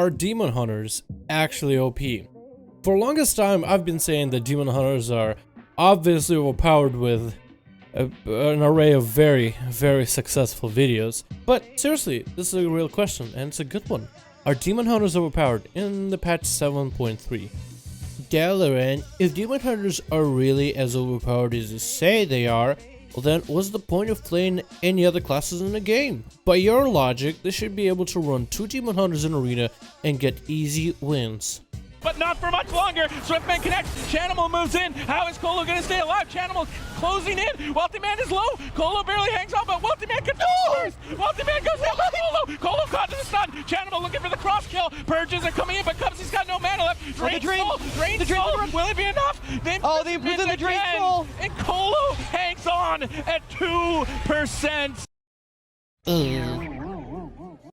Are Demon Hunters actually OP? For the longest time, I've been saying that Demon Hunters are obviously overpowered with an array of very, very successful videos. But seriously, this is a real question, and it's a good one. Are Demon Hunters overpowered in the patch 7.3? Dalaran, if Demon Hunters are really as overpowered as you say they are, well then what's the point of playing any other classes in the game? By your logic, they should be able to run 2 Demon Hunters in arena and get easy wins. But not for much longer. Swiftman connects. Chanimal moves in. How is Colo going to stay alive? Chanimal closing in. Wealthy Man is low. Colo barely hangs on, but Wealthy Man controls. Wealthy Man goes down by Colo. Colo caught to the stun. Chanimal looking for the cross kill. Purges are coming in, but Cubsy's got no mana left. Drain soul. Will it be enough? They within the Drain Soul. And Colo hangs on at 2%.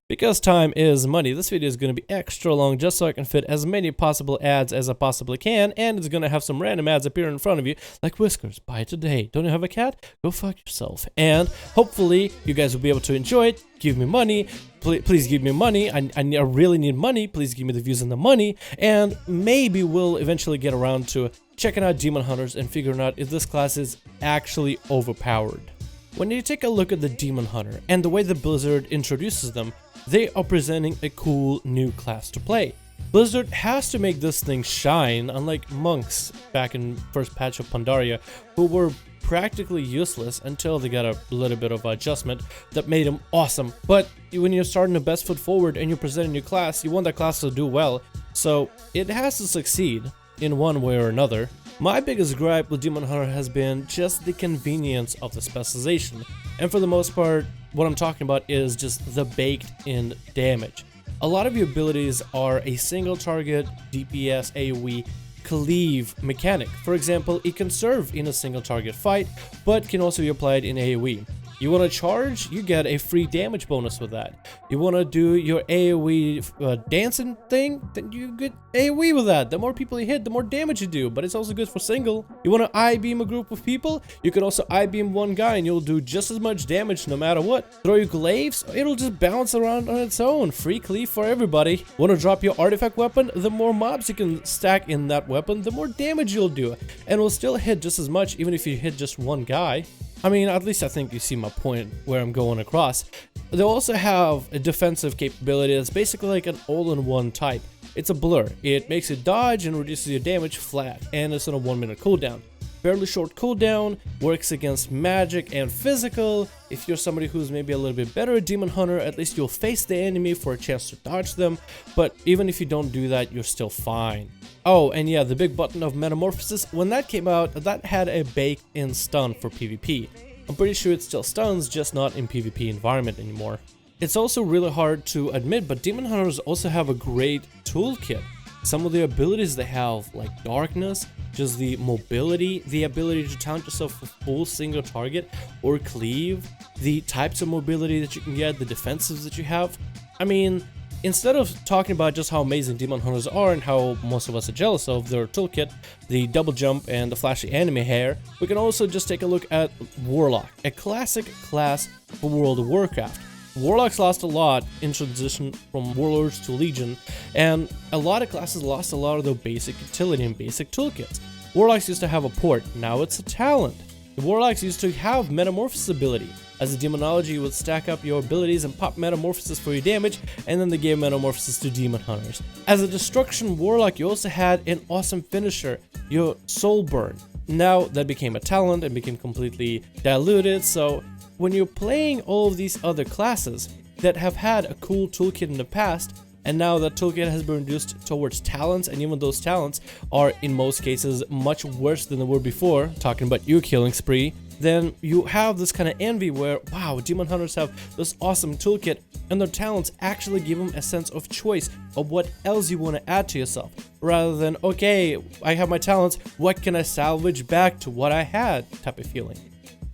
Because time is money, this video is going to be extra long just so I can fit as many possible ads as I possibly can, and it's going to have some random ads appear in front of you, like Whiskers, buy it today. Don't you have a cat? Go fuck yourself. And hopefully you guys will be able to enjoy it. Give me money. Please give me money. I really need money. Please give me the views and the money. And maybe we'll eventually get around to checking out Demon Hunters and figuring out if this class is actually overpowered. When you take a look at the Demon Hunter and the way the Blizzard introduces them, they are presenting a cool new class to play. Blizzard has to make this thing shine, unlike monks back in first patch of Pandaria, who were practically useless until they got a little bit of adjustment that made them awesome. But when you're starting the best foot forward and you're presenting your class, you want that class to do well, so it has to succeed in one way or another. My biggest gripe with Demon Hunter has been just the convenience of the specialization, and for the most part, what I'm talking about is just the baked-in damage. A lot of your abilities are a single target, DPS, AoE, cleave mechanic. For example, it can serve in a single target fight, but can also be applied in AoE. You want to charge, you get a free damage bonus with that. You want to do your AoE dancing thing, then you get AoE with that. The more people you hit, the more damage you do, but it's also good for single. You want to I-beam a group of people, you can also I-beam one guy and you'll do just as much damage no matter what. Throw your glaives, it'll just bounce around on its own. Free cleave for everybody. Want to drop your artifact weapon, the more mobs you can stack in that weapon, the more damage you'll do. And will still hit just as much even if you hit just one guy. I mean, at least I think you see my point where I'm going across. They also have a defensive capability that's basically like an all-in-one type. It's a blur. It makes it dodge and reduces your damage flat, and it's on a 1-minute cooldown. Fairly short cooldown, works against magic and physical. If you're somebody who's maybe a little bit better at Demon Hunter, at least you'll face the enemy for a chance to dodge them, but even if you don't do that, you're still fine. Oh, and yeah, the big button of Metamorphosis, when that came out, that had a baked-in stun for PvP. I'm pretty sure it still stuns, just not in PvP environment anymore. It's also really hard to admit, but Demon Hunters also have a great toolkit. Some of the abilities they have, like Darkness, just the mobility, the ability to taunt yourself with full single target, or Cleave, the types of mobility that you can get, the defensives that you have. I mean, instead of talking about just how amazing Demon Hunters are and how most of us are jealous of their toolkit, the double jump and the flashy anime hair, we can also just take a look at Warlock, a classic class for World of Warcraft. Warlocks lost a lot in transition from Warlords to Legion, and a lot of classes lost a lot of their basic utility and basic toolkits. Warlocks used to have a port, now it's a talent. The Warlocks used to have Metamorphosis ability. As a demonology, you would stack up your abilities and pop Metamorphosis for your damage, and then they gave Metamorphosis to Demon Hunters. As a Destruction Warlock, you also had an awesome finisher, your Soul Burn. Now that became a talent and became completely diluted, so when you're playing all of these other classes that have had a cool toolkit in the past, and now that toolkit has been reduced towards talents, and even those talents are in most cases much worse than they were before, talking about you killing spree, then you have this kind of envy where, wow, Demon Hunters have this awesome toolkit, and their talents actually give them a sense of choice of what else you want to add to yourself, rather than, okay, I have my talents, what can I salvage back to what I had type of feeling.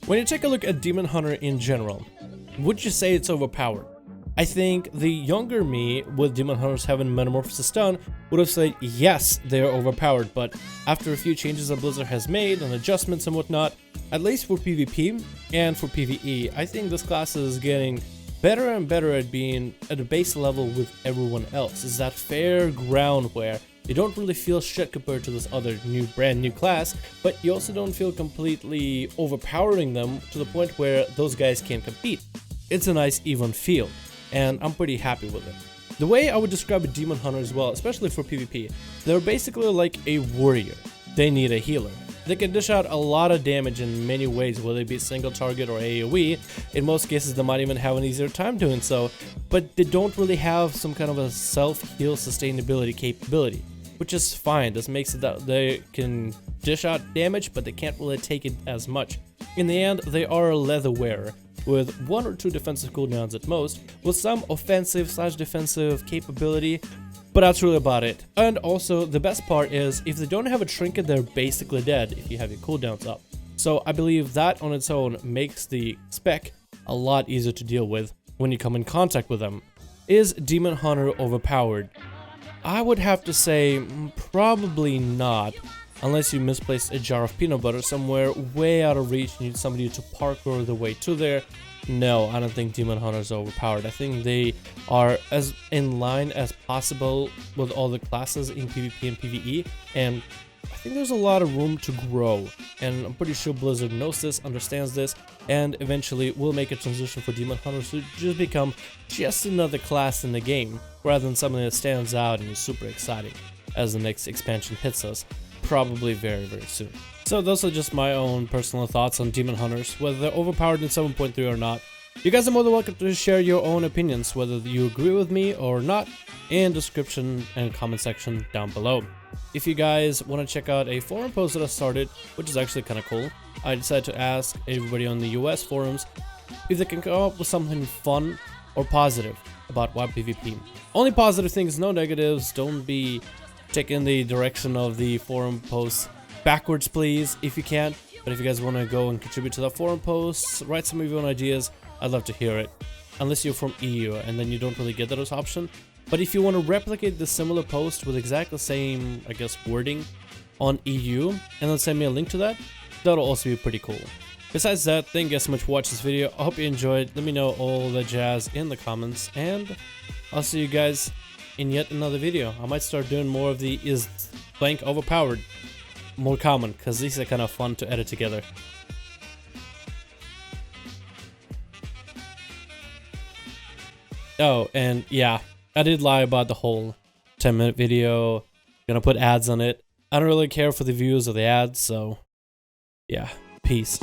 When you take a look at Demon Hunter in general, would you say it's overpowered? I think the younger me, with Demon Hunters having Metamorphosis stun, would have said yes, they are overpowered, but after a few changes that Blizzard has made and adjustments and whatnot, at least for PvP and for PvE, I think this class is getting better and better at being at a base level with everyone else. It's that fair ground where you don't really feel shit compared to this other brand new class, but you also don't feel completely overpowering them to the point where those guys can't compete. It's a nice even feel, and I'm pretty happy with it. The way I would describe a Demon Hunter as well, especially for PvP, they're basically like a warrior. They need a healer. They can dish out a lot of damage in many ways, whether it be single target or AoE. In most cases, they might even have an easier time doing so, but they don't really have some kind of a self-heal sustainability capability, which is fine. This makes it that they can dish out damage, but they can't really take it as much. In the end, they are a leather wearer, with 1 or 2 defensive cooldowns at most, with some offensive/defensive capability, but that's really about it. And also, the best part is, if they don't have a trinket, they're basically dead if you have your cooldowns up. So I believe that on its own makes the spec a lot easier to deal with when you come in contact with them. Is Demon Hunter overpowered? I would have to say probably not, unless you misplaced a jar of peanut butter somewhere way out of reach and you need somebody to parkour the way to there. No, I don't think Demon Hunters are overpowered. I think they are as in line as possible with all the classes in PvP and PvE, and I think there's a lot of room to grow, and I'm pretty sure Blizzard knows this, understands this, and eventually will make a transition for Demon Hunters to just become just another class in the game, rather than something that stands out and is super exciting as the next expansion hits us, probably very, very soon. So those are just my own personal thoughts on Demon Hunters, whether they're overpowered in 7.3 or not. You guys are more than welcome to share your own opinions, whether you agree with me or not, in description and comment section down below. If you guys want to check out a forum post that I started, which is actually kind of cool, I decided to ask everybody on the US forums if they can come up with something fun or positive about WoW PvP. Only positive things, no negatives. Don't be taking the direction of the forum posts backwards, please, if you can. But if you guys want to go and contribute to that forum post, write some of your own ideas, I'd love to hear it. Unless you're from EU, and then you don't really get that as option. But if you want to replicate the similar post with exactly the same, I guess, wording on EU, and then send me a link to that, that'll also be pretty cool. Besides that, thank you guys so much for watching this video. I hope you enjoyed. Let me know all the jazz in the comments, and I'll see you guys in yet another video. I might start doing more of the is blank overpowered more common, because these are kind of fun to edit together. Oh, and yeah, I did lie about the whole 10-minute video. Gonna put ads on it. I don't really care for the views or the ads, so yeah, peace.